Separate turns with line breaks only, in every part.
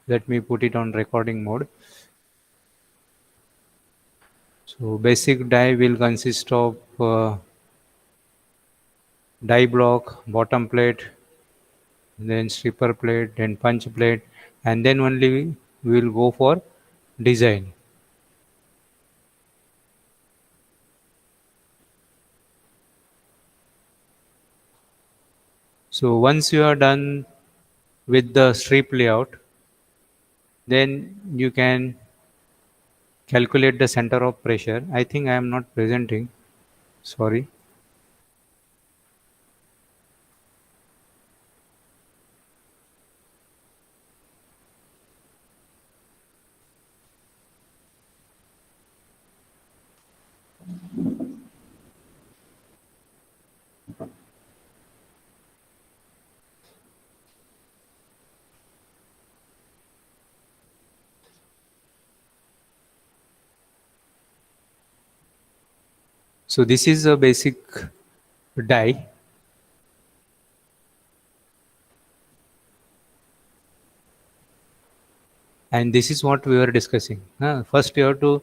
Let me put it on recording mode. So basic die will consist of die block, bottom plate, then stripper plate, then punch plate, and then only we will go for design. So once you are done with the strip layout, then you can calculate the center of pressure. I think I am not presenting. Sorry. So this is a basic die, and this is what we were discussing. First, you have to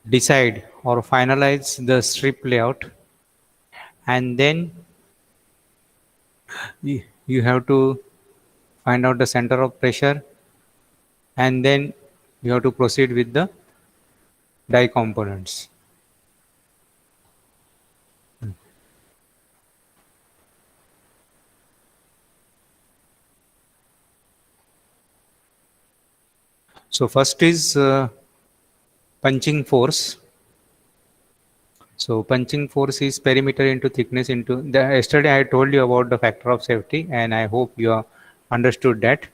decide or finalize the strip layout, and then you have to find out the center of pressure, and then you have to proceed with the die components. So first is punching force. So punching force is perimeter into thickness into the yesterday I told you about the factor of safety, and I hope you have understood that.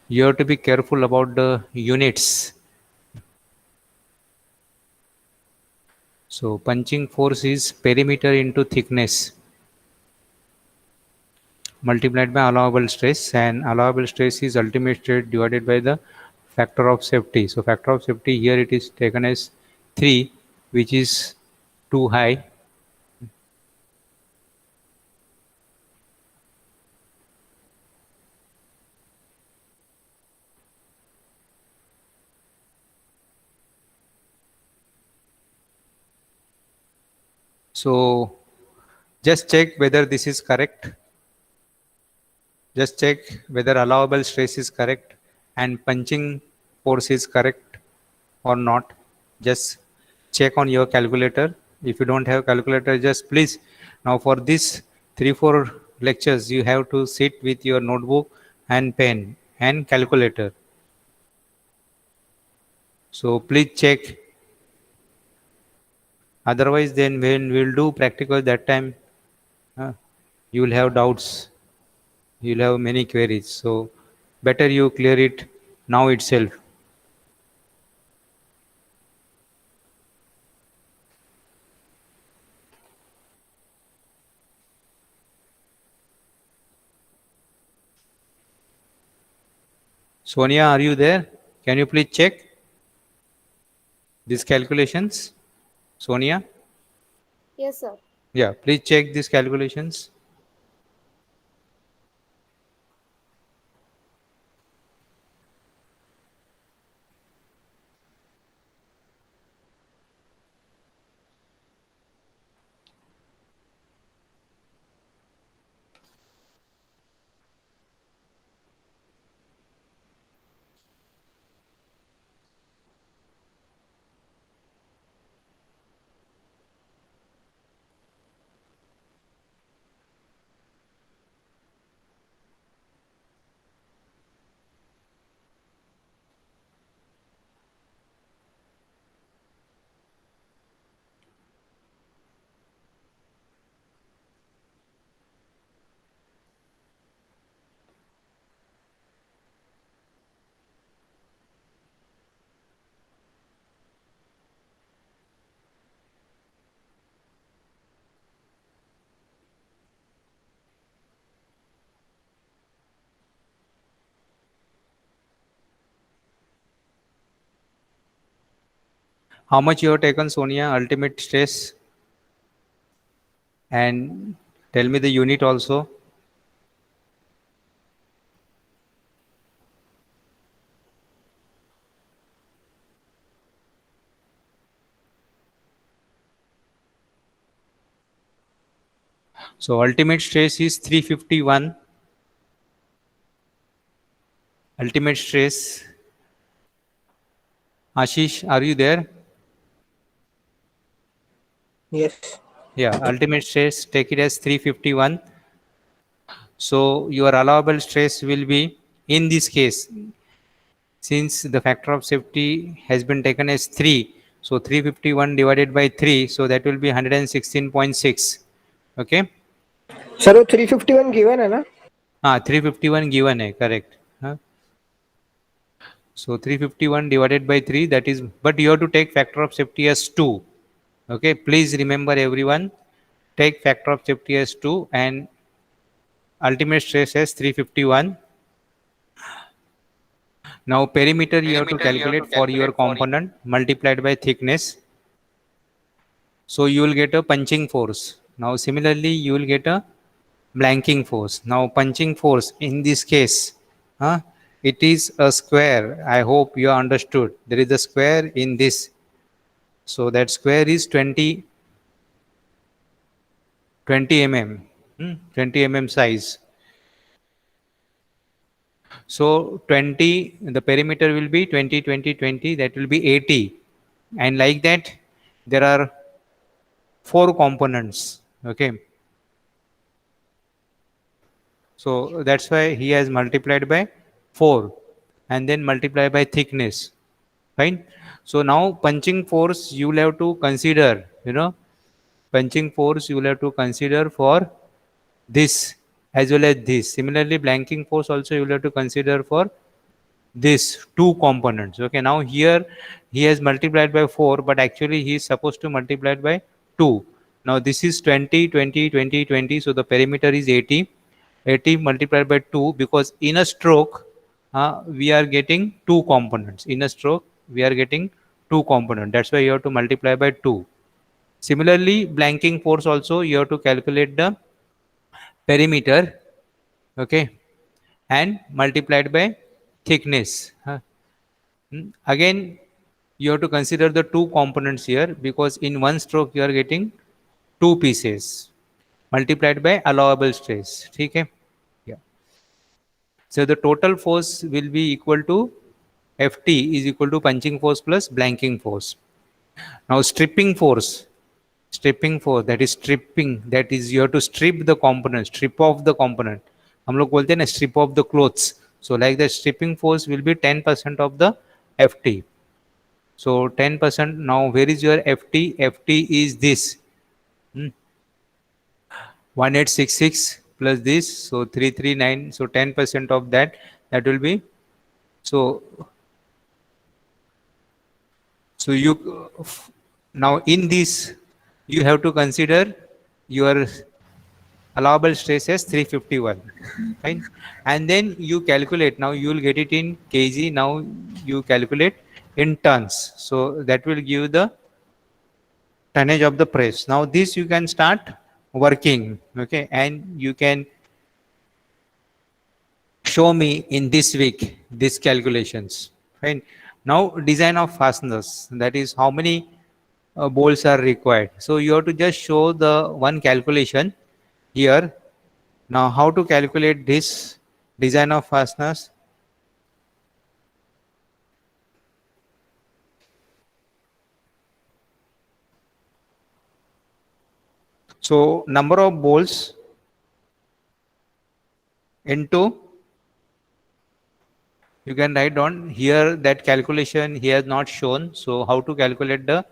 You have to be careful about the units. So punching force is perimeter into thickness multiplied by allowable stress, and allowable stress is ultimate stress divided by the factor of safety. So factor of safety here it is taken as 3, which is too high. So just check whether this is correct. Just check whether allowable stress is correct and punching force is correct or not. Just check on your calculator. If you don't have calculator, just please now for this 3-4 lectures you have to sit with your notebook and pen and calculator. So please check. Otherwise, then when we'll do practical that time, uh, you will have doubts. You'll have many queries. So better you clear it now itself. Sonia, are you there? Can you please check these calculations? Sonia?
Yes, sir.
Yeah, please check these calculations. How much you have taken, Sonia? Ultimate stress? And tell me the unit also. So ultimate stress is 351. Ultimate stress. Ashish, are you there?
Yes.
Yeah, ultimate stress, take it as 351. So your allowable stress will be, in this case, since the factor of safety has been taken as 3, so 351 divided by 3, so that will be 116.6. Okay.
Sir वो 351 given है ना?
351 given है, correct. So 351 divided by 3, that is, but you have to take factor of safety as 2. Okay, please remember everyone, take factor of safety as 2 and ultimate stress as 351. Now perimeter you have to calculate for your component multiplied by thickness. So you will get a punching force. Now similarly you will get a blanking force. Now punching force in this case, it is a square. I hope you understood. There is a square in this. So that square is 20 mm, 20 mm size. So 20, the perimeter will be 20, 20, 20, that will be 80. And like that, there are 4 components. Okay. So that's why he has multiplied by 4 and then multiply by thickness. Fine. So now punching force you will have to consider, punching force you will have to consider for this as well as this. Similarly, blanking force also you will have to consider for this 2 components. Okay, now here he has multiplied by 4, but actually he is supposed to multiply it by 2. Now this is 20, 20, 20, 20, so the perimeter is 80. 80 multiplied by 2, because in a stroke we are getting 2 components. In a stroke we are getting 2 components. That's why you have to multiply by 2. Similarly, blanking force also you have to calculate the perimeter, okay, and multiplied by thickness. Again, you have to consider the 2 components here, because in one stroke you are getting 2 pieces multiplied by allowable stress. Okay. Yeah. So the total force will be equal to Ft is equal to punching force plus blanking force. Now stripping force, that is stripping, that is you have to strip the component, strip off the component. हम लोग बोलते हैं ना strip off the clothes. So like the stripping force will be 10% of the Ft. So 10%. Now where is your Ft? Ft is this 1866 plus this, so 339. So 10% of that, that will be, so you now in this you have to consider your allowable stress as 351, right? And then you calculate, now you will get it in kg, now you calculate in tons, so that will give the tonnage of the press. Now this you can start working, okay, and you can show me in this week these calculations, fine. Now design of fasteners, that is how many bolts are required. So you have to just show the one calculation here. Now how to calculate this design of fasteners? So number of bolts into, you can write down here, that calculation he has not shown. So how to calculate the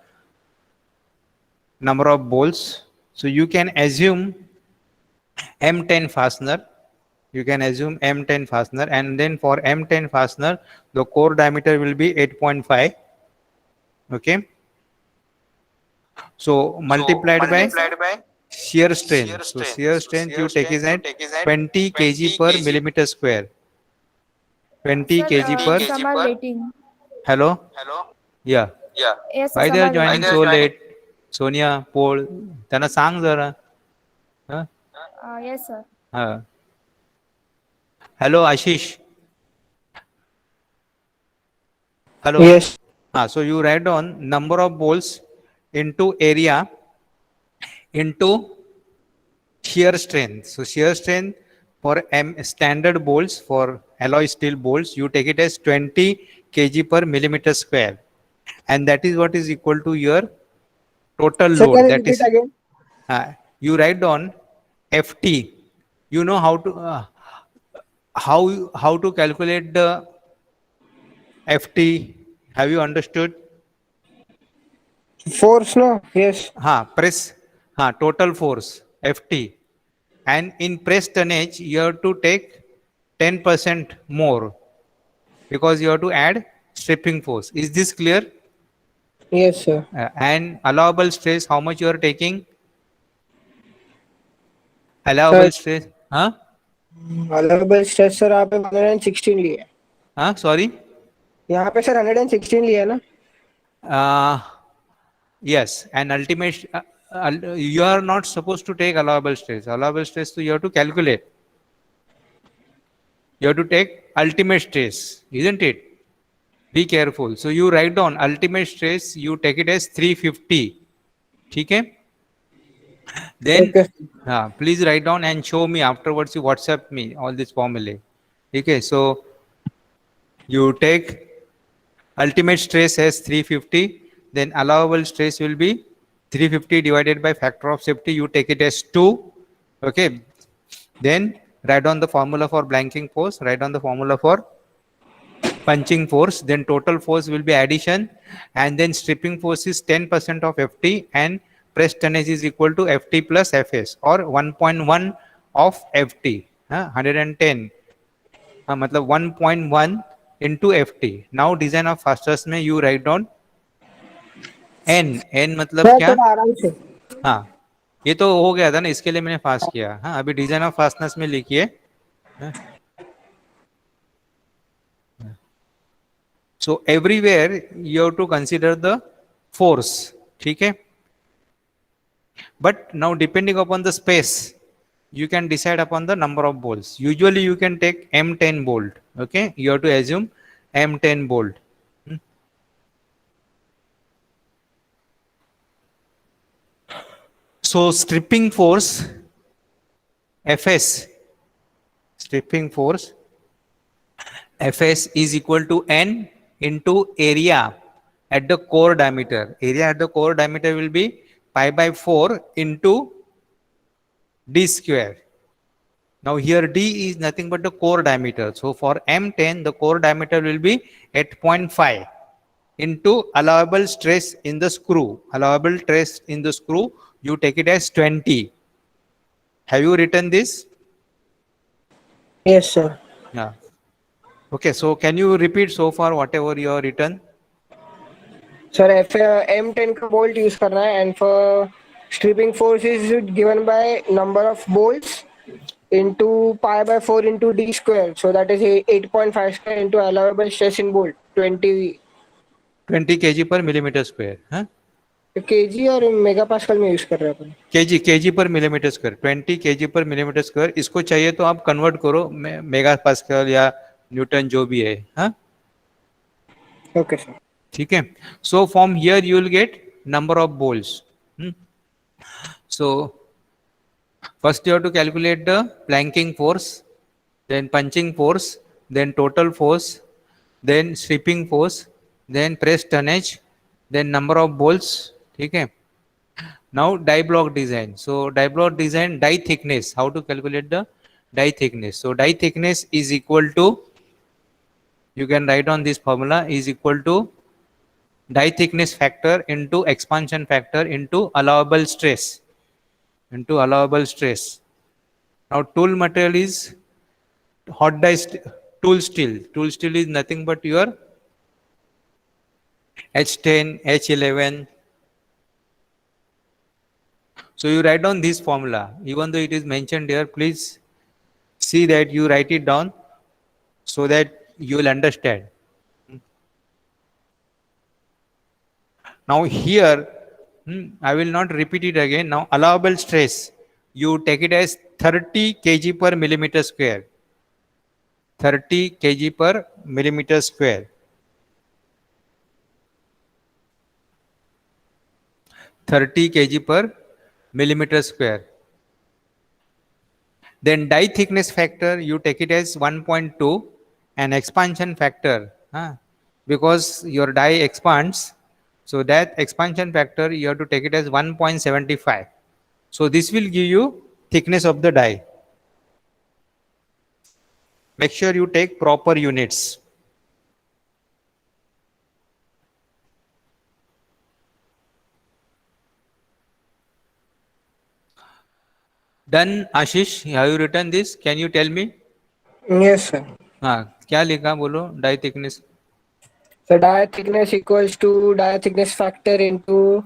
number of bolts? So you can assume M10 fastener. You can assume M10 fastener, and then for M10 fastener, the core diameter will be 8.5. Okay. So multiplied by shear strength. So shear strength you take is at 20 kg per millimeter square. 20
Sir,
kg per.
some are waiting.
Hello. Yeah.
Yes, sir,
Why
some
they are
are
joining
waiting.
so late? Sonia, Paul, त्यांना सांग जरा. Huh?
Yes, sir.
Hello, Ashish. Hello.
Yes.
So you write down number of bolts into area into shear strength. So shear strength for standard bolts, for alloy steel bolts, you take it as 20 kg per millimeter square, and that is what is equal to your total
Sir, can
load.
you
That
repeat
is,
again?
you write down FT. You know how to calculate the FT. Have you understood?
Force, no? Yes.
Press, total force FT, and in press tonnage you have to take 10% more because you have to add stripping force. Is this clear?
Yes, sir.
And allowable stress, how much you are taking?
Sir,
Allowable stress,
allowable stress sir यहाँ पे 116 लिया है.
sorry.
यहाँ पे sir 116 लिया है ना?
uh, yes, and ultimate, you are not supposed to take allowable stress. Allowable stress, so you have to calculate. You have to take ultimate stress, isn't it? Be careful. So you write down ultimate stress, you take it as 350. Okay? Then
Okay.
please write down and show me afterwards. You WhatsApp me all this formula. Okay, so you take ultimate stress as 350, then allowable stress will be 350 divided by factor of safety. You take it as 2. Okay, then write down the formula for blanking force, write down the formula for punching force, then total force will be addition, and then stripping force is 10% of FT, and press tonnage is equal to FT plus FS, or 1.1 of FT, 110, मतलब 1.1 into FT. Now design of fastest में you write down N मतलब
sir
क्या?
थोड़ा आराम से.
ये तो हो गया था ना, इसके लिए मैंने फास्ट किया. अभी डिजाइन ऑफ फास्टनेस में लिखिए. So everywhere you have to consider the force. Okay? But now depending upon the space, you can decide upon the number of bolts. Usually you can take M10 bolt. Okay? You have to assume M10 bolt. So stripping force, Fs, stripping force, Fs is equal to N into area at the core diameter. Area at the core diameter will be pi by 4 into d square. Now here d is nothing but the core diameter. So for M10, the core diameter will be 8.5 into allowable stress in the screw. Allowable stress in the screw, you take it as 20. Have you written this?
Yes, sir.
Yeah. Okay, so can you repeat so far whatever you have written?
Sir, M10 का bolt use करना है, and for stripping force is given by number of bolts into pi by 4 into d square. So that is 8.5 square into allowable stress in bolt 20
20 kg per millimeter square.
kg और megapascal में use कर रहे हैं अपन.
KG पर millimetre square, 20 KG पर millimetre square. इसको चाहिए तो आप कन्वर्ट करो मेगा पास्कल या न्यूटन जो भी है.
Okay sir.
ठीक है. So from here you will get number of bolts. So first you have to calculate the planking force, then punching force, then total force, then stripping force, then press tonnage, then number of bolts. ठीक है. Now die block design. So die block design, die thickness, how to calculate the die thickness? So die thickness is equal to, you can write on this formula, is equal to die thickness factor into expansion factor into allowable stress, into allowable stress. Now tool material is hot die tool steel. Tool steel is nothing but your H10, H11. So you write down this formula. Even though it is mentioned here, please see that you write it down so that you will understand. Now here, I will not repeat it again. Now allowable stress. you take it as 30 kg per millimeter square. 30 kg per millimeter square. 30 kg per millimeter square. Then die thickness factor, you take it as 1.2, and expansion factor, because your die expands, so that expansion factor you have to take it as 1.75. So this will give you thickness of the die. Make sure you take proper units. Done, Ashish? Have you written this? Can you tell me?
Yes, sir.
हाँ, क्या लिखा बोलो? Die thickness.
So die thickness equals to die thickness factor into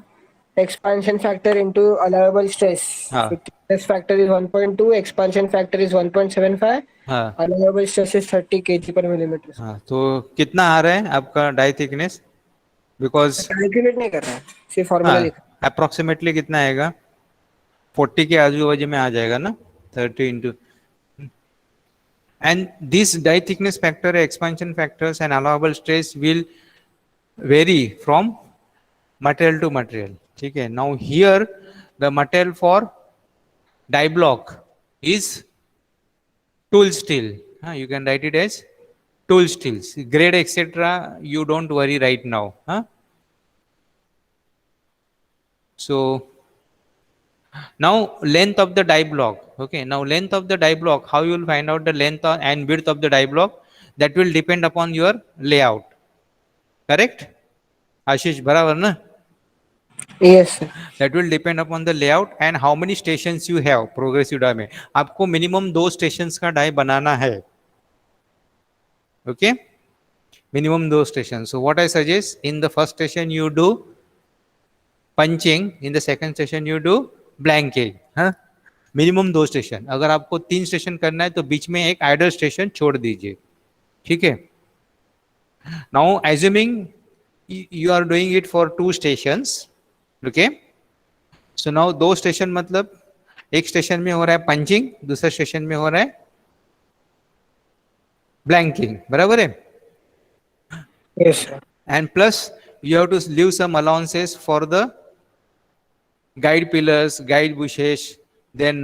expansion factor into allowable stress.
हाँ.
So thickness factor is 1.2, expansion factor is 1.75,
हाँ.
allowable stress is 30 kg per millimeter.
हाँ, तो कितना आ रहा है आपका die thickness? Because
कैलकुलेट नहीं कर रहा है, सिर्फ फॉर्मूला
हाँ,
लिखा.
अप्रोक्सीमेटली कितना आएगा? 40 के आजू बाजू में आ जाएगा ना, 30 into. And this die thickness factor, expansion factors, and allowable stress will vary from material to material. ठीक है. Now here the material for die block is tool steel. You can write it as tool steels. Grade etc. You don't worry right now. So now length of the die block. Okay, now length of the die block, how you will find out the length and width of the die block? That will depend upon your layout. Correct, Ashish? Barabar na?
Yes, sir.
That will depend upon the layout and how many stations you have progressive die में. आपको minimum 2 stations का die बनाना है. Okay, minimum 2 stations. So what I suggest, in the first station you do punching, in the second station you do blanking. Minimum 2 station. अगर आपको 3 station करना है तो बीच में एक आइडल स्टेशन छोड़ दीजिए. ठीक है. Now assuming you are doing it for 2 stations. Okay, so now 2 station मतलब एक स्टेशन में हो रहा है पंचिंग, दूसरे स्टेशन में हो रहा है ब्लैंकिंग. बराबर है.
Yes, sir.
And plus you have to leave some allowances for the guide pillars, guide bushes, then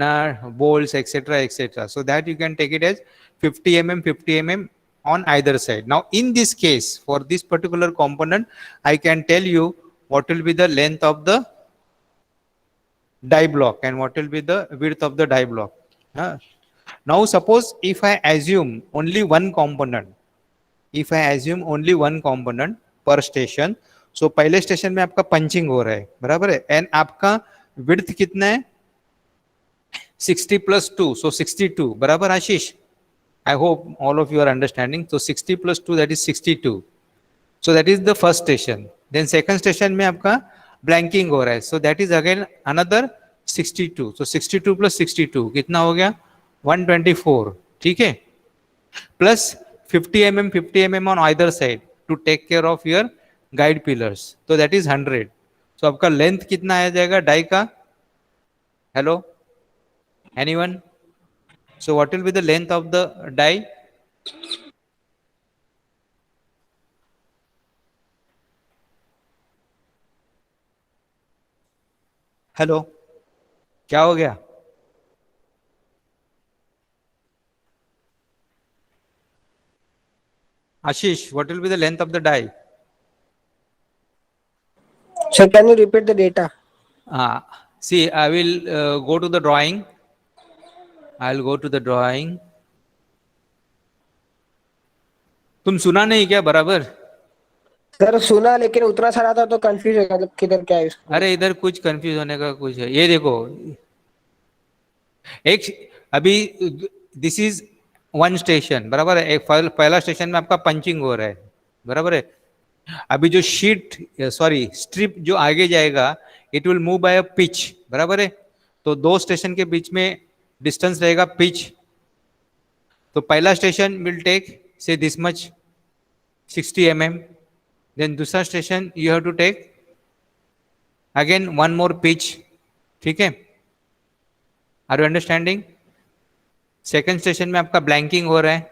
bolts, etc., etc. So that you can take it as 50 mm, 50 mm on either side. Now in this case, for this particular component, I can tell you what will be the length of the die block and what will be the width of the die block. Now suppose if I assume only one component, if I assume only one component per station, so पहले station में आपका punching हो रहा है. बराबर है. And आपका width कितना है? 60 plus 2, so 62. बराबर आशीष? I hope all of you are understanding. So 60 plus 2, that is 62. So that is the first station. Then second station में आपका blanking हो रहा है. So that is again another 62. So 62 plus 62 कितना हो गया? 124. ठीक है. Plus 50 mm, 50 mm on either side to take care of your guide pillars. So that is 100. So आपका length कितना आ जाएगा die का? Hello? Anyone? So what will be the length of the die? Hello? क्या हो गया? Ashish, what will be the length of the die?
Sir, can you repeat the data?
See, I will go to the drawing. I'll go to the drawing. तुम सुना नहीं क्या बराबर?
Sir सुना, लेकिन उतना सारा था तो कंफ्यूज हो गया, मतलब किधर क्या है इसको.
अरे इधर कुछ कंफ्यूज होने का कुछ है. ये देखो, एक अभी दिस इज वन स्टेशन. बराबर है. एक पहला स्टेशन में आपका पंचिंग हो रहा है. बराबर है. अभी जो शीट सॉरी स्ट्रिप जो आगे जाएगा, it will move by a pitch. बराबर है. तो 2 स्टेशन के बीच में डिस्टेंस रहेगा पिच. तो पहला station will take say this much 60 mm. Then दूसरा station you have to take again one more pitch. ठीक है. Are you understanding? Second station में आपका ब्लैंकिंग हो रहा है,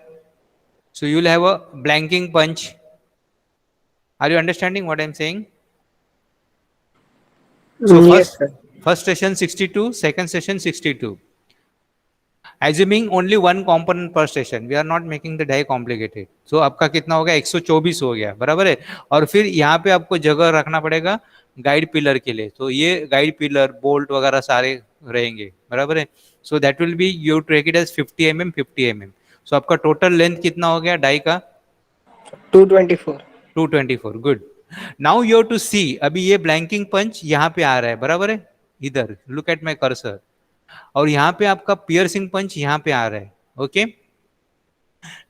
so you will have a blanking punch. Are you understanding what I am saying? So
Yes, sir.
first session 62, second session 62. Assuming only one component per station, we are not making the die complicated. So आपका कितना हो गया? 124 हो गया, बराबर है. और फिर यहाँ पे आपको जगह रखना पड़ेगा गाइड पिलर के लिए. तो ये गाइड पिलर बोल्ट वगैरह सारे रहेंगे, बराबर है. So that will be you take it as 50 mm 50 mm. So आपका टोटल लेंथ कितना हो गया डाई का?
224.
224. Good. Now you have to see, अभी ये ब्लैंकिंग पंच यहाँ पे आ रहा है, बराबर है. इधर लुक एट माई कर्सर. और यहाँ पे आपका पियर्सिंग पंच यहाँ पे आ रहा है. Okay.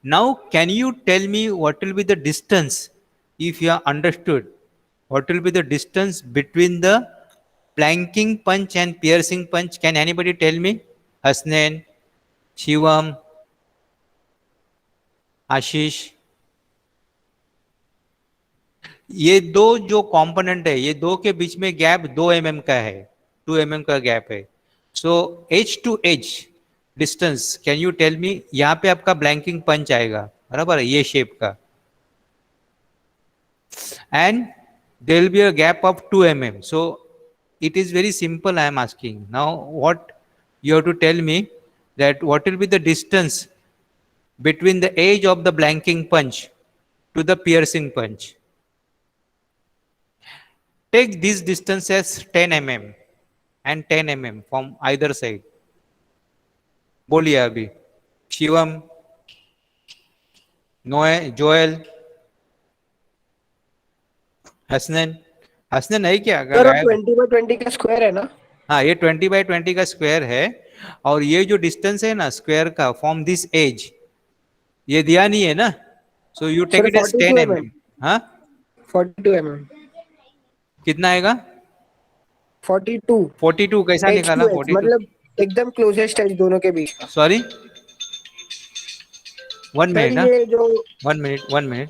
Now can you tell me what will be the distance, if you are understood, what will be the distance between the blanking punch and piercing punch? Can anybody tell me? Hasnain, Shivam, Ashish. ये दो जो component है, ये दो के बीच में gap 2 mm का है, 2 mm का गैप है. So edge to edge distance can you tell me? यहाँ पे आपका ब्लैंकिंग पंच आएगा, बराबर है, ये शेप का. And there will be a gap of 2 mm. So it is very simple. I am asking now, what you have to tell me, that what will be the distance between the edge of the blanking punch to the piercing punch? Take this distance as 10 mm and 10 mm from either side. बोलिए अभी. शिवम, नोए, Joel, Hasnain. Hasnain है क्या?
Sir
गायब है.
20 by 20 का square है ना?
हाँ, ये 20 by 20 का स्क्वायर है. और ये जो डिस्टेंस है ना स्क्वायर का फ्रॉम दिस एज, ये दिया नहीं है ना. So you take
sir
it as 10
42
mm.
mm.
हाँ,
42 mm.
कितना आएगा?
42.
42 कैसा
एज
निकाला?
To edge
42.
मतलब एकदम क्लोजेस्ट एज दोनों के बीच का.
Sorry, 1
sir
minute. हाँ,
ये जो
1 मिनट, 1 मिनट.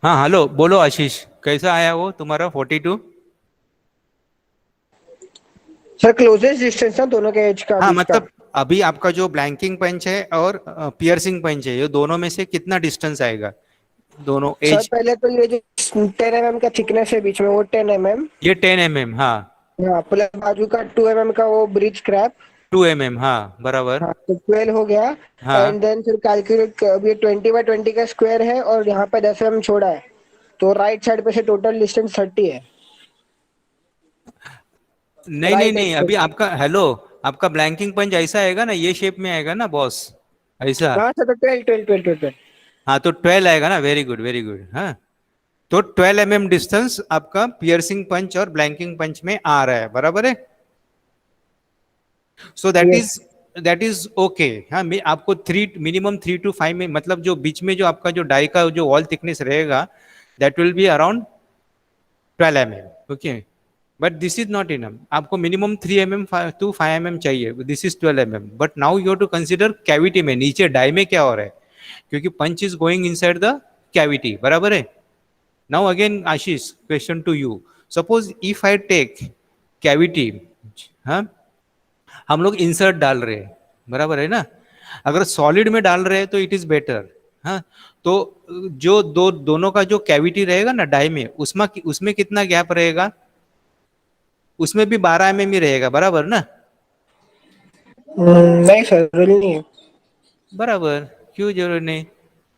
हाँ हेलो, बोलो आशीष, कैसा आया वो तुम्हारा 42?
सर क्लोजेस्ट डिस्टेंस ना दोनों के एज का
हाँ
बीच का।
मतलब अभी आपका जो ब्लैंकिंग पंच है और पियर्सिंग पंच है, ये दोनों में से कितना डिस्टेंस आएगा, दोनों
सर
एज?
पहले तो ये जो 10 mm का थिकनेस है बीच में वो 10 mm।
ये 10 mm, हाँ।
हाँ प्लस बाजू का 2 mm का वो ब्रिज क्रैप।
2 mm, हाँ बराबर।
हाँ तो 12 हो गया।
हाँ
एंड देन फिर कैलकुलेट, अब ये 20 by 20 का स्क्वायर है और यहाँ पे 10 mm छोड़ा है, तो राइट साइड पे से टोटल डिस्टेंस 30 है।
नहीं नहीं
राइट एज
नहीं,
से।
अभी आपका हेलो, आपका ब्लैंकिंग पंच ऐसा आएगा ना, ये शेप में आएगा ना बॉस, ऐसा।
हाँ सर तो 12 12 12 12।
हाँ तो 12 आएगा ना, वेरी गुड वेरी गुड, हाँ। तो 12 mm डिस्टेंस आपका पियर्सिंग पंच और ब्लैंकिंग पंच में आ रहा है, बराबर है। So
yes.
That is okay. हाँ, आपको 3 मिनिमम 3 to 5 में, मतलब जो बीच में जो आपका जो डाई का जो वॉल थिकनेस रहेगा, that will be around 12 mm, okay. But this is not enough, आपको मिनिमम 3 mm टू 5 mm चाहिए, this is 12 mm। But now you have to consider cavity में, नीचे डाई में क्या हो रहा है, क्योंकि punch is going inside the cavity, बराबर है। Now again Ashish, question to you. Suppose if I take cavity, हाँ, हम लोग इंसर्ट डाल रहे हैं, बराबर है ना। अगर सॉलिड में डाल रहे हैं तो इट इज बेटर। हाँ, तो जो दोनों का जो कैविटी रहेगा ना डाई में, उसमें उसमें कितना गैप रहेगा, उसमें भी 12 mm ही रहेगा, बराबर ना।
नहीं सर जरूरी नहीं है।
बराबर, क्यों जरूरी नहीं,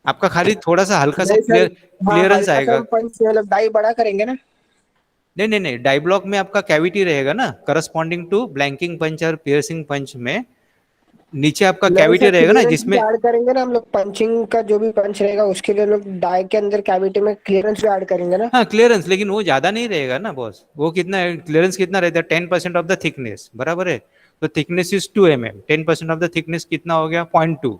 आपका खाली थोड़ा सा हल्का सा
नहीं सर। हाँ
क्लियरेंस
हल्का सा
आएगा।
पंच मतलब डाई बड़ा करेंगे ना।
नहीं नहीं नहीं, डाई ब्लॉक में आपका कैविटी रहेगा ना, करस्पॉन्डिंग टू ब्लैंकिंग पंच और पियर्सिंग पंच में नीचे आपका
नहीं
कैविटी
सर
रहेगा ना,
क्लियरेंस भी
जिसमें।
ऐड करेंगे ना हम लोग, पंचिंग का जो भी पंच रहेगा उसके लिए लोग डाई के अंदर कैविटी में क्लियरेंस भी ऐड करेंगे ना।
हाँ क्लियरेंस, लेकिन वो ज्यादा नहीं रहेगा ना बॉस, वो कितना क्लियरेंस कितना रहता है, 10% ऑफ द थिकनेस, बराबर है। तो thickness is 2 mm, 10% of the thickness कितना हो गया, 0.2,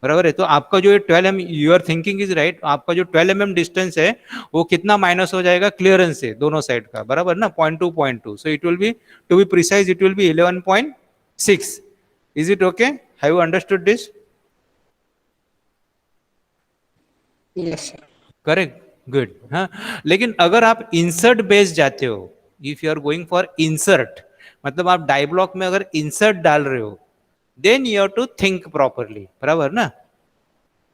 बराबर है। तो आपका जो 12 mm, you're thinking is right, आपका जो 12 mm डिस्टेंस है वो कितना माइनस हो जाएगा क्लियरेंस से, दोनों साइड का, बराबर ना, 0.2 0.2, so it will be, to be precise it will be 11.6। Is it okay, have you understood this?
Yes sir.
Correct, good. हाँ, लेकिन अगर आप इंसर्ट बेस जाते हो, if you are going for insert, मतलब आप डाई ब्लॉक में अगर इंसर्ट डाल रहे हो, then you have to think properly, बराबर ना,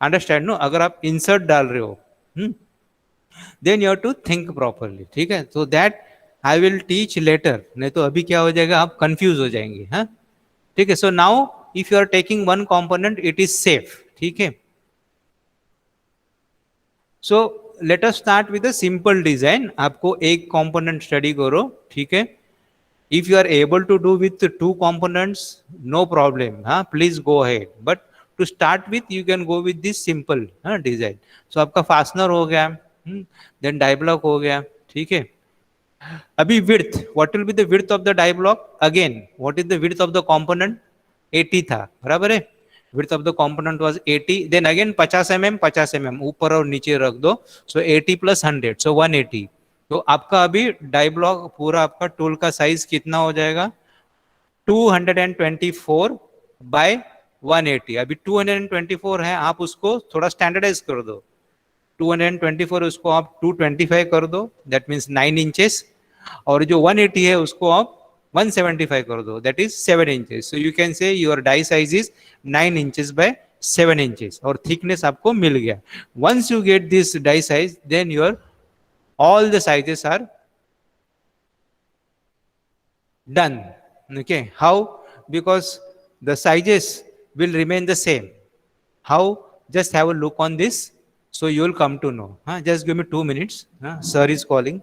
अंडरस्टैंड नो, अगर आप इंसर्ट डाल रहे हो, then you have to think properly, ठीक है। So that I will teach later, नहीं तो अभी क्या हो जाएगा, आप कंफ्यूज हो जाएंगे, हाँ। ठीक है, so now if you are taking one component it is safe, ठीक है। So let us start with a simple design, आपको एक कंपोनेंट स्टडी करो, ठीक है। If you are able to do with two components, no problem, हाँ, please go ahead, but to start with you can go with this simple design. So आपका fastener हो गया, then die block हो गया, ठीक है। अभी width, what will be the width of the die block, again what is the width of the component, 80 था, बराबर है। Width of the component was 80, then again 50 mm 50 mm ऊपर और नीचे रख दो, सो 80 + 100, सो 180। तो आपका अभी डाई ब्लॉक पूरा आपका टूल का साइज कितना हो जाएगा, 224 बाय 180। अभी 224 है, आप उसको थोड़ा स्टैंडर्डाइज कर दो, 224 उसको आप 225 कर दो, दैट मीन्स 9 इंचेस। और जो 180 है उसको आप 175 कर दो, that is 7 inches. So you can say your die size is 9 inches by 7 inches, और थिकनेस आपको मिल गया। Once you get this die size, then your all the sizes are done, okay, how, because the sizes will remain the same, how, just have a look on this, so you will come to know, huh? Just give me 2 minutes, sir is calling.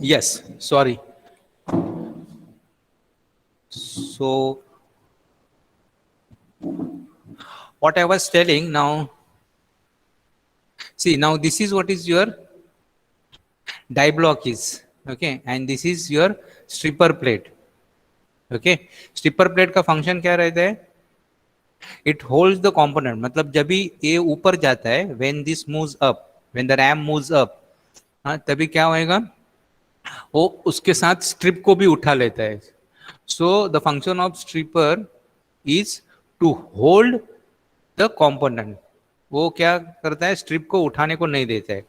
Yes, sorry. So what I was telling now, see now this is what is your die block is, okay, and this is your stripper plate, okay. stripper plate का function क्या रहता है? It holds the component, मतलब जब भी ये ऊपर जाता है, when this moves up, when the RAM moves up, हाँ तभी क्या होएगा, वो उसके साथ स्ट्रिप को भी उठा लेता है. So the function of stripper is to hold the component. वो क्या करता है, स्ट्रिप को उठाने को नहीं देता है.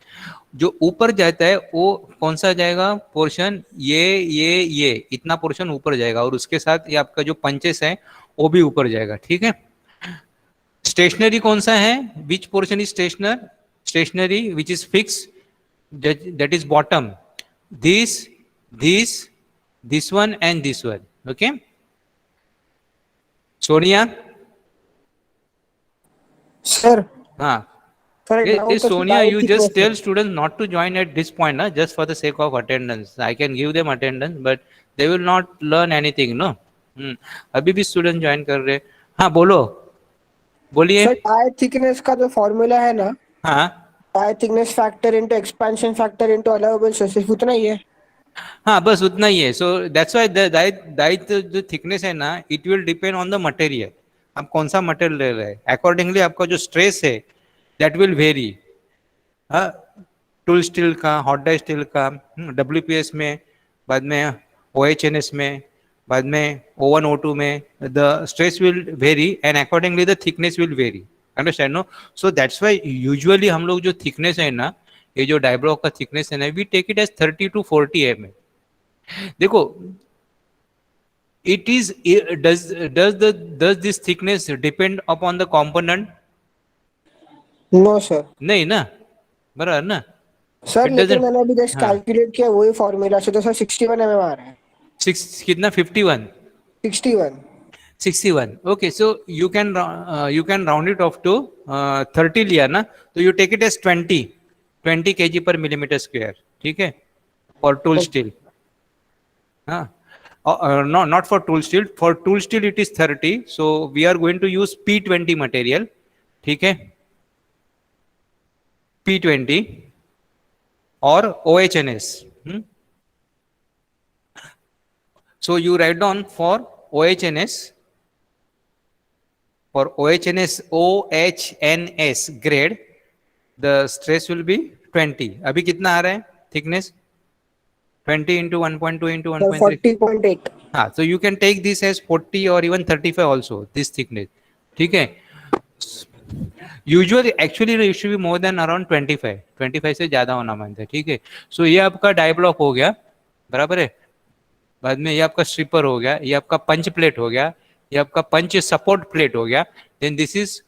जो ऊपर जाता है वो कौन सा जाएगा पोर्शन, ये इतना पोर्शन ऊपर जाएगा, और उसके साथ ये आपका जो पंचेस है वो भी ऊपर जाएगा. ठीक है. स्टेशनरी कौन सा है, which portion is stationary which is fix, that is bottom, this one and this one. Okay, Sonia.
Sir.
हाँ.
Sir,
Sonia, you just tell students not to join at this point, na, just for the sake of attendance. I can give them attendance, but they will not learn anything, no. अभी भी student join कर रहे. हाँ बोलो, बोलिए.
Sir tyre thickness का जो formula है ना,
हाँ
tyre thickness factor into expansion factor into allowable stresses, उतना ही है.
हाँ बस उतना ही है. सो दैट्स व्हाई दैट जो थिकनेस है ना, it will depend on the material. आप कौन सा मटेरियल ले रहे हैं, अकॉर्डिंगली आपका जो स्ट्रेस है दैट विल वेरी. हाँ, टूल स्टील का, हॉट डाई स्टील का, WPS में, बाद में OHNS में, बाद में O1 O2 में, the stress will vary and accordingly the thickness will vary. Understand no. So that's why usually हम लोग जो थिकनेस है ना, ये जो डाई ब्लॉक का थिकनेस है ना, we take it as 30 to 40 mm. देखो, it is does this thickness depend upon the component?
No sir.
नहीं ना, बराबर ना.
सर
It
लेकिन
doesn't-
मैंने अभी जस्ट
हाँ.
कैलकुलेट किया, वही फॉर्मूला से तो सर 61 mm आ रहा है.
6 कितना, 51,
61.
61. Okay, so you can round it off to 30 लिया ना, तो you take it as 20 kg per millimeter square. ठीक है, for tool steel. हाँ, no, not for tool steel. For tool steel it is 30. So we are going to use P20 material. ठीक है, P20 or OHNS. So you write down for OHNS. For OHNS grade, the stress will be 20. अभी कितना आ रहा है thickness? 20 into 1.2 into
Sir,
1.3.
40.8.
हाँ, so you can take this as 40 or even 35 also, this thickness. ठीक है. Usually actually it should be more than around 25 से ज्यादा होना मानते हैं. ठीक है. So ये आपका डाई ब्लॉक हो गया, बराबर है. बाद में ये आपका स्ट्रिपर हो गया, ये आपका पंच प्लेट हो गया, ये आपका पंच सपोर्ट प्लेट हो गया. Then this is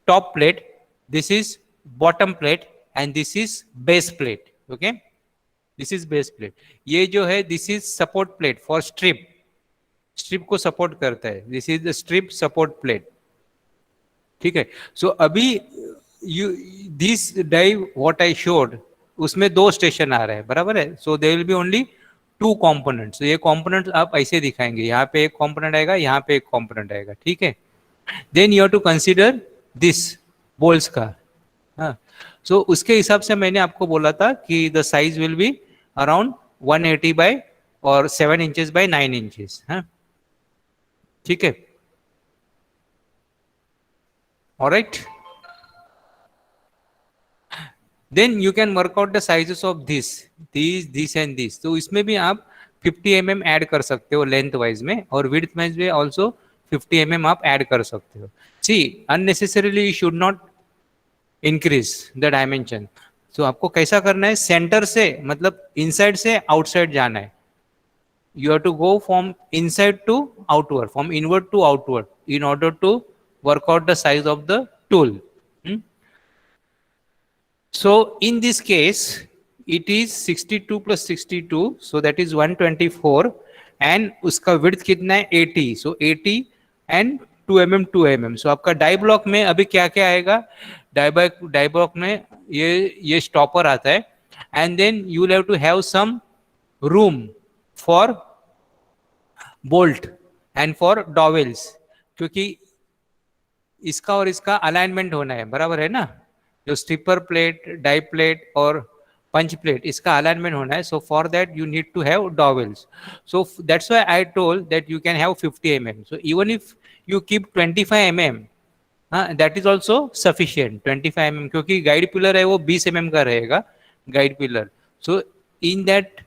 top plate, this is bottom plate and this is base plate. Okay, this is base plate. ये जो है this is support plate for strip को सपोर्ट करता है. This is the strip support plate. ठीक है. So अभी this die what I showed, उसमें 2 स्टेशन आ रहे हैं, बराबर है. So there will be only 2 components. ये कंपोनेंट्स आप ऐसे दिखाएंगे, यहाँ पे एक कंपोनेंट आएगा, यहाँ पे एक कंपोनेंट आएगा. ठीक है. Then you have to consider this bolts का. हाँ, सो उसके हिसाब से मैंने आपको बोला था कि the size will be around 180 by और 7 इंचेस बाय 9 इंचेस. हाँ, ठीक है. Alright. Then you can work out the sizes of this and this. तो इसमें भी आप 50 mm ऐड कर सकते हो लेंथ वाइज में, और विड्थ वाइज में ऑल्सो 50 mm आप ऐड कर सकते हो. See unnecessarily you should not increase the dimension. So आपको कैसा करना है, सेंटर से मतलब इनसाइड से आउटसाइड जाना है. You have to go from inside to outward, from inward to outward, in order to work out the size of the tool. So in this case it is 62 plus 62, so that is 124, and उसका width कितना है 80. so 80 and 2 mm 2 mm. so आपका die block में अभी क्या क्या आएगा, die block में ये स्टॉपर आता है, and then you will have to have some room for bolt and for dowels, क्योंकि इसका और इसका अलाइनमेंट होना है, बराबर है ना, जो स्टिपर प्लेट, डाई प्लेट और पंच प्लेट, इसका अलाइनमेंट होना है. So for that you need to have dowels. So that's why I told that you can have 50 mm. So even if you keep 25 mm, that is also sufficient. 25 mm, क्योंकि guide pillar है वो 20 mm का रहेगा guide pillar. So in that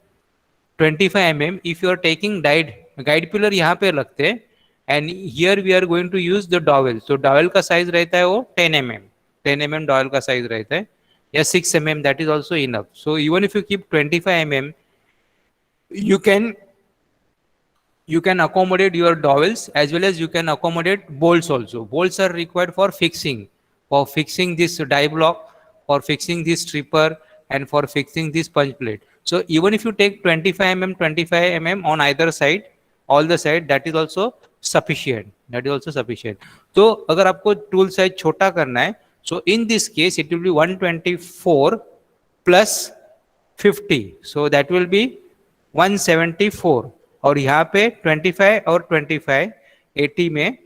25 mm, if you are taking guide pillar यहाँ पे रखते हैं, and here we are going to use the dowel. So dowel का size रहता है वो 10 mm, 10 mm dowel का size रहता है, या 6 mm, that is also enough. So even if you keep 25 mm, you can accommodate your dowels as well as you can accommodate bolts also. Bolts are required for fixing this die block, for fixing this stripper, and for fixing this punch plate. So even if you take 25 mm on either side, all the side, that is also sufficient. तो अगर आपको tool size छोटा करना है, so in this case it will be 124 plus 50, so that will be 174. और यहाँ पे 25 और 25 80 में,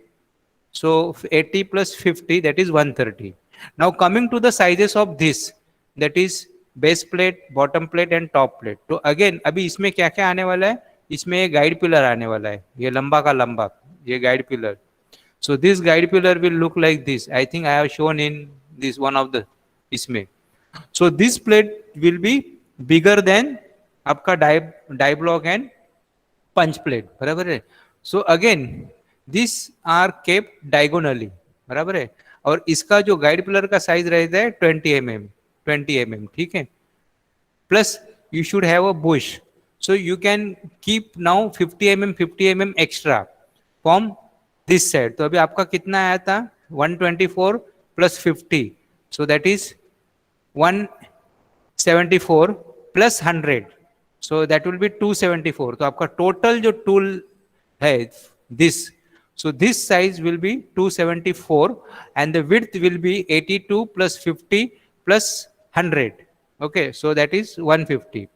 so 80 plus 50, that is 130. Now coming to the sizes of this, that is base plate, bottom plate and top plate. तो again अभी इसमें क्या क्या आने वाला है, इसमें ये गाइड पिलर आने वाला है, ये लंबा का लंबा, ये guide pillar. So this guide pillar will look like this. I think I have shown in this one of the इसमें. So this plate will be bigger than आपका die block and punch plate, बराबर है. So again this are kept diagonally, बराबर है. और इसका जो guide pillar का साइज रहता है 20 mm, ठीक है. Plus you should have a bush, so you can keep now 50 mm extra from this side. तो अभी आपका कितना आया था, 124 plus 50, so that is 174 plus 100, so that will B 274. तो आपका टोटल जो टूल है this, so this size will be 274 and the width will be 82 plus 50 plus 100. okay, so that is 150.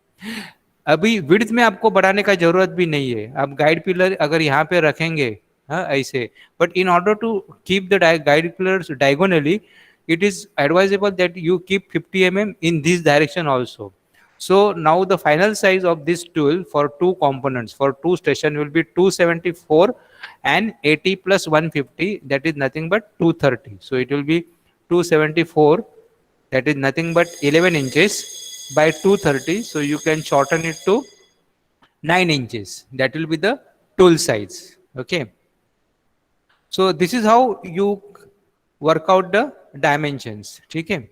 अभी विड्थ में आपको बढ़ाने का जरूरत भी नहीं है. आप गाइड पिलर अगर यहाँ पे रखेंगे, हाँ ऐसे, but in order to keep the guide pillars diagonally, it is advisable that you keep 50 mm in this direction also. So now the final size of this tool for two components, for two station, will be 274 and 80 plus 150, that is nothing but 230. So it will be 274, that is nothing but 11 inches by 230. So you can shorten it to 9 inches. That will be the tool size. Okay. So this is how you work out the dimensions. ठीक है.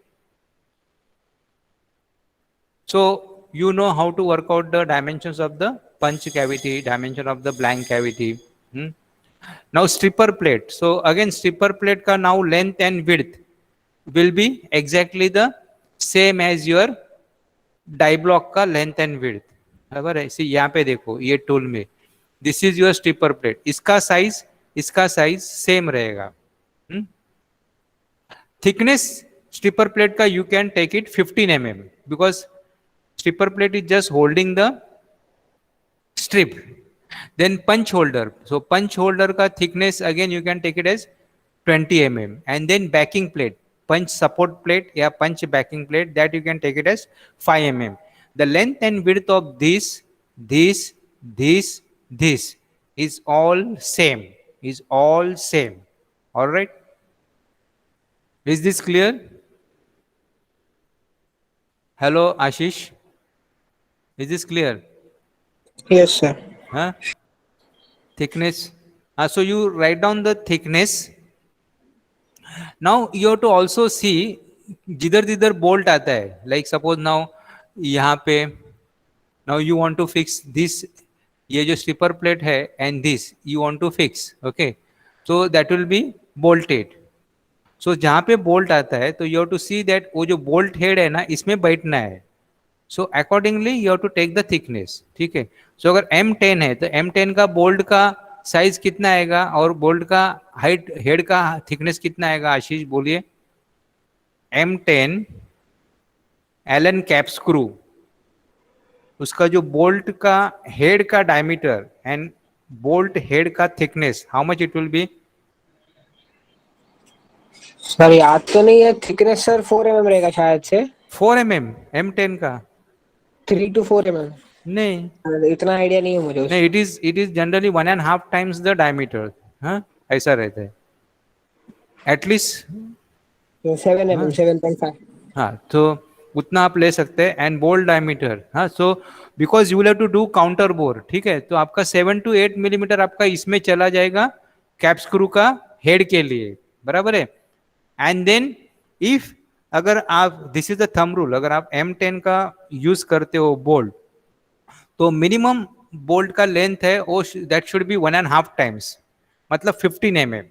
So you know how to work out the dimensions of the punch cavity, dimension of the blank cavity. Now stripper plate. So again stripper plate का now length and width will be exactly the same as your die block का length and width. बराबर है. इसी यहाँ पे देखो ये tool में, this is your stripper plate. इसका साइज सेम रहेगा. Thickness stripper plate का you can take it 15 mm because stripper plate is just holding the strip. Then punch holder. So punch holder का thickness again you can take it as 20 mm. And then backing plate, punch support plate या punch backing plate, that you can take it as 5 mm. The length and width of this is all same. All right. Is this clear? Hello, Ashish. Is this clear?
Yes, sir.
Huh? Thickness. So you write down the thickness. Now you have to also see जिधर bolt आता है. Like suppose now यहाँ पे now you want to fix this, ये जो stripper plate है and this you want to fix. Okay. So that will be bolted. So जहाँ पे बोल्ट आता है तो you have to see that वो जो बोल्ट हेड है ना इसमें बैठना है. So accordingly you have to take the thickness. ठीक है. So अगर M10 है तो M10 का बोल्ट का साइज कितना आएगा और बोल्ट का हाइट हेड का थिकनेस कितना आएगा, आशीष बोलिए. M10 एलन कैप स्क्रू उसका जो बोल्ट का हेड का डायमीटर एंड बोल्ट हेड का thickness, how much it will B?
Sir याद तो नहीं है, थिकनेस सर 4 mm रहेगा शायद से,
4 mm M10 का?
3 to 4 mm।
नहीं
इतना आइडिया नहीं है मुझे
नहीं, it is generally 1.5 times the diameter. हाँ, ऐसा रहता है एटलीस्ट।
7 mm, 7.5।
हाँ, तो उतना आप ले सकते हैं एंड बोल्ट डायमीटर। हाँ, so because you will have to do counter bore, ठीक है, तो आपका 7 to 8 मिलीमीटर आपका इसमें चला जाएगा कैप स्क्रू का हेड के लिए, बराबर है। एंड देन इफ अगर आप, this is the thumb rule, अगर आप M10 का यूज करते हो बोल्ट, तो मिनिमम बोल्ट का लेंथ है वो दैट शुड बी 1.5 times, मतलब 15 mm।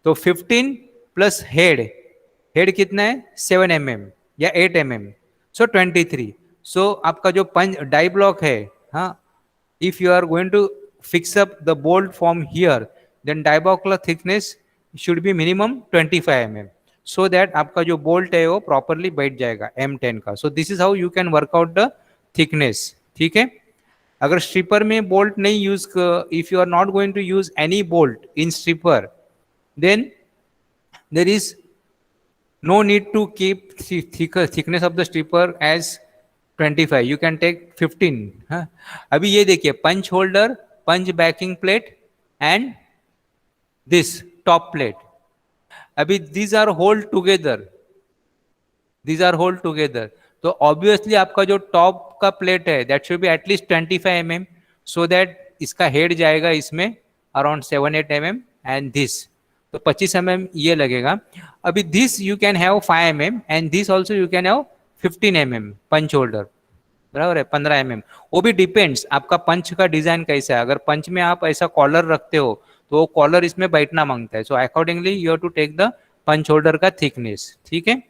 तो 15 प्लस हेड, हेड कितना है 7 mm या 8 mm, सो 23। सो आपका जो पंच डाई ब्लॉक है, हाँ, if you are going to fix up the bolt from here, then die block का thickness should be minimum 25 mm, so that आपका जो बोल्ट है वो प्रॉपरली बैठ जाएगा M10 का। So this is how you can work out the thickness, ठीक है। अगर स्ट्रिपर में बोल्ट नहीं use, if you are not going to use any bolt in stripper, then there is no need to keep thickness of the stripper as 25, you can take 15। हाँ, अभी ये देखिए, punch holder, punch backing plate and this top plate, अभी these are hold together, these are hold together, तो obviously आपका जो top का plate है that should be at least 25 mm, so that इसका हेड जाएगा इसमें अराउंड 7-8 mm एंड दिस, तो 25 mm ये लगेगा। अभी this you can have 5 mm and this also you can have 15 mm punch holder, बराबर है, 15 mm। वो भी डिपेंड्स आपका पंच का डिजाइन कैसा है, अगर पंच में आप ऐसा कॉलर रखते हो तो वो कॉलर इसमें बैठना मांगता है, so accordingly you have to take the punch holder का थिकनेस, ठीक है।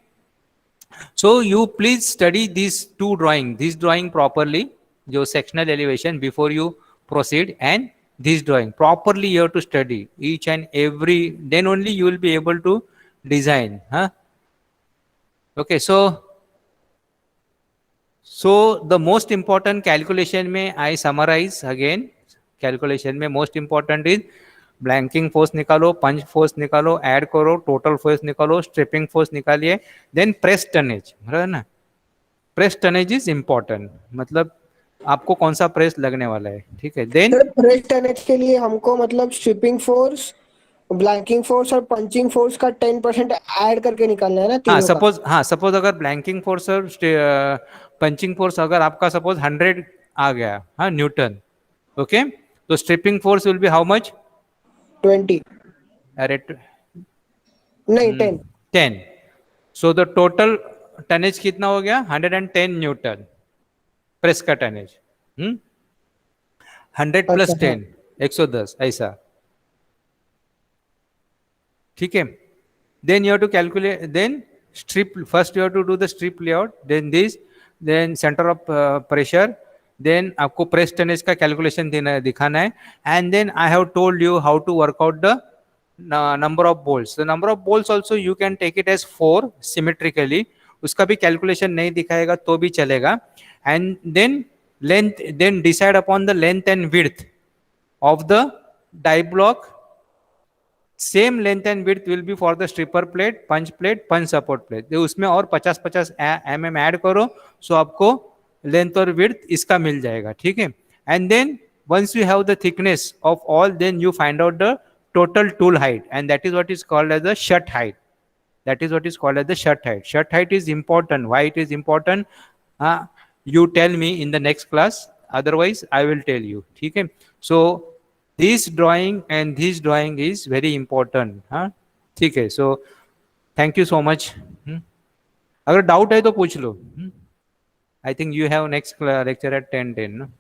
So you please study these two drawing, this drawing properly, जो sectional elevation, before you proceed, and this drawing properly you have to study each and every, then only you will be able to design, huh? Okay, so the most important calculation में I summarize again, calculation में most important is blanking force निकालो, पंच force निकालो, add करो, total force निकालो, striping force निकालिए, then press tonnage, बराबर ना। Press tonnage is important, मतलब आपको कौन सा प्रेस लगने वाला है, ठीक है। देन
प्रेस टनेज के लिए हमको मतलब स्ट्रिपिंग फोर्स, ब्लैंकिंग फोर्स और पंचिंग फोर्स का 10% ऐड करके निकालना है ना तीनों का।
हाँ, सपोज अगर ब्लैंकिंग फोर्स और पंचिंग फोर्स अगर आपका सपोज 100 आ गया, हाँ, न्यूटन, ओके, तो stripping force will be how much?
20
अरे
नहीं 10।
10। सो द टोटल टनेज कितना हो गया? 110 न्यूटन प्रेस का टनेज। 100 प्लस 10 110 ऐसा, ठीक है। Then you have to calculate, then strip, first you have to do the strip layout, then this, then centre of pressure, then आपको प्रेस टनेज का calculation देना है, दिखाना है, and then I have told you how to work out the number of bolts. The number of bolts also you can take it as 4 symmetrically, उसका भी calculation नहीं दिखाएगा तो भी चलेगा। And then length, then decide upon the length and width of the die block, same length and width will be for the stripper plate, punch support plate, उसमें और 50-50 mm add करो, सो आपको लेंथ और विड्थ इसका मिल जाएगा, ठीक है। And then once you have the thickness of all, then you find out the total tool height, and that is what is called as the shut height. That is what is called as the shut height. Shut height is important. Why it is important? You tell me in the next class. Otherwise, I will tell you. ठीक है? So this drawing and this drawing is very important. हाँ, ठीक है? So thank you so much. अगर doubt है तो पूछ लो. I think you have next lecture at 10:10. No?